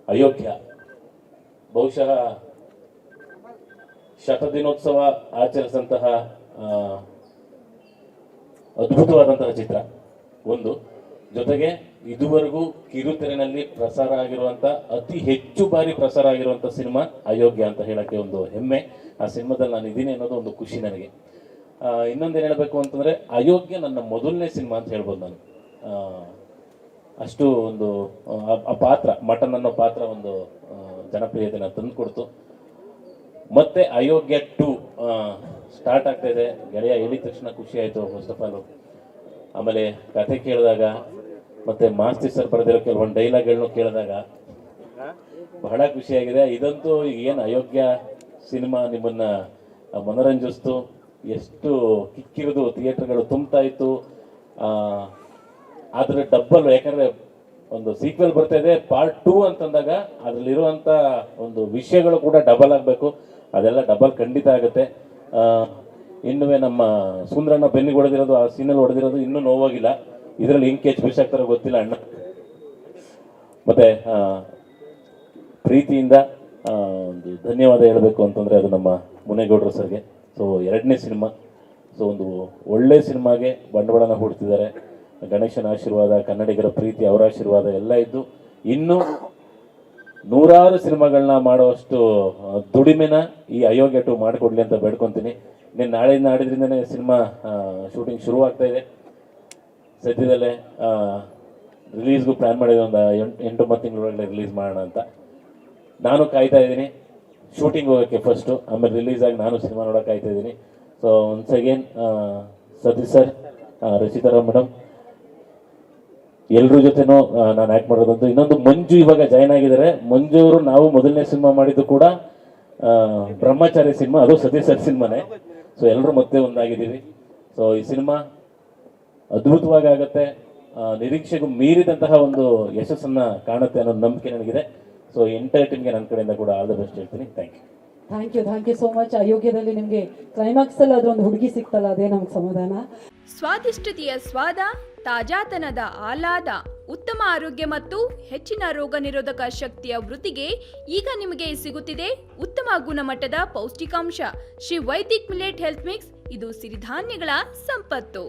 ಅಯೋಗ್ಯ ಬಹುಶಃ ಶತದಿನೋತ್ಸವ ಆಚರಿಸಿದಂತಹ ಅದ್ಭುತವಾದಂತಹ ಚಿತ್ರ ಒಂದು. ಜೊತೆಗೆ ಇದುವರೆಗೂ ಕಿರುತೆರೆನಲ್ಲಿ ಪ್ರಸಾರ ಆಗಿರುವಂತ ಅತಿ ಹೆಚ್ಚು ಬಾರಿ ಪ್ರಸಾರ ಆಗಿರುವಂತ ಸಿನಿಮಾ ಅಯೋಗ್ಯ ಅಂತ ಹೇಳಕ್ಕೆ ಒಂದು ಹೆಮ್ಮೆ. ಆ ಸಿನಿಮಾದಲ್ಲಿ ನಾನು ಇದ್ದೀನಿ ಅನ್ನೋದು ಒಂದು ಖುಷಿ ನನಗೆ. ಇನ್ನೊಂದೇನು ಹೇಳಬೇಕು ಅಂತಂದ್ರೆ ಅಯೋಗ್ಯ ನನ್ನ ಮೊದಲನೇ ಸಿನಿಮಾ ಅಂತ ಹೇಳ್ಬೋದು ನಾನು. ಅಷ್ಟು ಒಂದು ಆ ಪಾತ್ರ ಮಟನ್ ಅನ್ನೋ ಪಾತ್ರ ಒಂದು ಜನಪ್ರಿಯತೆನ ತಂದುಕೊಡ್ತು. ಮತ್ತೆ ಅಯೋಗ್ಯ 2 ಸ್ಟಾರ್ಟ್ ಆಗ್ತಾ ಇದೆ. ಗೆಳೆಯ ಹೇಳಿದ ತಕ್ಷಣ ಖುಷಿ ಆಯಿತು ಫಸ್ಟ್ ಆಫ್ ಆಲ್. ಆಮೇಲೆ ಕಥೆ ಕೇಳಿದಾಗ ಮತ್ತೆ ಮಾಸ್ತಿ ಸರ್ ಬರೆದಿರೋ ಕೆಲವೊಂದು ಡೈಲಾಗ್ಗಳನ್ನು ಕೇಳಿದಾಗ ಬಹಳ ಖುಷಿಯಾಗಿದೆ. ಇದಂತೂ ಏನು ಅಯೋಗ್ಯ ಸಿನಿಮಾ ನಿಮ್ಮನ್ನ ಮನೋರಂಜಿಸ್ತು, ಎಷ್ಟು ಕಿಕ್ಕಿರಿದು ಥಿಯೇಟರ್ಗಳು ತುಂಬ್ತಾ ಇತ್ತು. ಆದ್ರೆ ಡಬ್ಬಲ್, ಯಾಕಂದ್ರೆ ಒಂದು ಸೀಕ್ವೆಲ್ ಬರ್ತಾ ಇದೆ ಪಾರ್ಟ್ 2 ಅಂತಂದಾಗ ಅದ್ರಲ್ಲಿರುವಂತ ಒಂದು ವಿಷಯಗಳು ಕೂಡ ಡಬಲ್ ಆಗಬೇಕು. ಅದೆಲ್ಲ ಡಬಲ್ ಖಂಡಿತ ಆಗುತ್ತೆ. ಇನ್ನುವೇ ನಮ್ಮ ಸುಂದರಣ್ಣ ಬೆನ್ನಿಗೆ ಹೊಡೆದಿರೋದು, ಆ ಸೀನಲ್ಲಿ ಹೊಡೆದಿರೋದು ಇನ್ನೂ ನೋವಾಗಿಲ್ಲ. ಇದರಲ್ಲಿ ಹಿಂಗೆ ಕೆಚ್ ಬಿಸಾಕ್ತಾರೋ ಗೊತ್ತಿಲ್ಲ ಅಣ್ಣ. ಮತ್ತೆ ಪ್ರೀತಿಯಿಂದ ಒಂದು ಧನ್ಯವಾದ ಹೇಳಬೇಕು ಅಂತಂದ್ರೆ ಅದು ನಮ್ಮ ಮುನೇಗೌಡರು ಸರ್ಗೆ. ಸೊ 2ನೇ ಸಿನಿಮಾ, ಸೊ ಒಂದು ಒಳ್ಳೆ ಸಿನಿಮಾಗೆ ಬಂಡವಾಳನ ಹೂಡ್ತಿದ್ದಾರೆ. ಗಣೇಶನ ಆಶೀರ್ವಾದ, ಕನ್ನಡಿಗರ ಪ್ರೀತಿ, ಅವರ ಆಶೀರ್ವಾದ ಎಲ್ಲ ಇದ್ದು ಇನ್ನೂ 100 ಸಿನಿಮಾಗಳನ್ನ ಮಾಡುವಷ್ಟು ದುಡಿಮೆನ ಈ ಅಯೋಗ್ಯ 2 ಮಾಡಿಕೊಡ್ಲಿ ಅಂತ ಬೇಡ್ಕೊತೀನಿ. ನೀನು ನಾಡಿದ್ರಿಂದನೇ ಸಿನಿಮಾ ಶೂಟಿಂಗ್ ಶುರುವಾಗ್ತಾ ಇದೆ. ಸದ್ಯದಲ್ಲೇ ರಿಲೀಸ್ಗೂ ಪ್ಲ್ಯಾನ್ ಮಾಡಿದೆ, ಒಂದು 8-9 ತಿಂಗಳೊಳಗಡೆ ರಿಲೀಸ್ ಮಾಡೋಣ ಅಂತ. ನಾನು ಕಾಯ್ತಾ ಇದ್ದೀನಿ ಶೂಟಿಂಗ್ ಹೋಗೋಕ್ಕೆ ಫಸ್ಟು, ಆಮೇಲೆ ರಿಲೀಸ್ ಆಗಿ ನಾನು ಸಿನಿಮಾ ನೋಡೋಕೆ ಕಾಯ್ತಾ ಇದ್ದೀನಿ. So once again Satish sir, Rachita madam, ಎಲ್ರ ಜೊತೆನೂ ನಾನು ಆ್ಯಕ್ಟ್ ಮಾಡೋದಂತೂ. ಇನ್ನೊಂದು ಮಂಜು ಇವಾಗ ಜಾಯ್ನ್ ಆಗಿದ್ದಾರೆ. ಮಂಜು ಅವರು ನಾವು ಮೊದಲನೇ ಸಿನಿಮಾ ಮಾಡಿದ್ದು ಕೂಡ ಬ್ರಹ್ಮಚಾರಿ ಸಿನಿಮಾ, ಅದು ಸತೀಶ್ ಸರ್ ಸಿನಿಮಾನೇ. ಸೊ ಎಲ್ಲರೂ ಮತ್ತೆ ಒಂದಾಗಿದ್ದೀವಿ. ಸೊ ಈ ಸಿನಿಮಾ ಅದ್ಭುತವಾಗಿ ಆಗುತ್ತೆ, ನಿರೀಕ್ಷೆಗೂ ಮೀರಿದಂತಹ ಒಂದು ಯಶಸ್ಸನ್ನು ಕಾಣುತ್ತೆ ಅನ್ನೋ ನಂಬಿಕೆ ನನಗಿದೆ. ಸೊ ಎಂಟೈರ್ ಟೀಮ್ಗೆ ನನ್ನ ಕಡೆಯಿಂದ ಕೂಡ ಆಲ್ ದ ಬೆಸ್ಟ್ ಹೇಳ್ತೀನಿ. Thank you so much. ಅಯೋಗ್ಯದಲ್ಲಿ ನಿಮಗೆ ಕ್ಲೈಮ್ಯಾಕ್ಸ್ ಅಲ್ಲಿ ಅದೊಂದು ಹುಡುಗಿ ಸಿಕ್ತಲ್ಲ, ಅದೇ ನಮ್ಗೆ ಸಮಾಧಾನ. ಸ್ವಾದಿಷ್ಟತೆಯ ಸ್ವಾದ, ತಾಜಾತನದ ಆಹ್ಲಾದ, ಉತ್ತಮ ಆರೋಗ್ಯ ಮತ್ತು ಹೆಚ್ಚಿನ ರೋಗ ನಿರೋಧಕ ಶಕ್ತಿಯ ವೃದ್ಧಿಗೆ ಈಗ ನಿಮಗೆ ಸಿಗುತ್ತಿದೆ ಉತ್ತಮ ಗುಣಮಟ್ಟದ ಪೌಷ್ಟಿಕಾಂಶ Shri Vaidik millet health mix. ಇದು ಸಿರಿಧಾನ್ಯಗಳ ಸಂಪತ್ತು.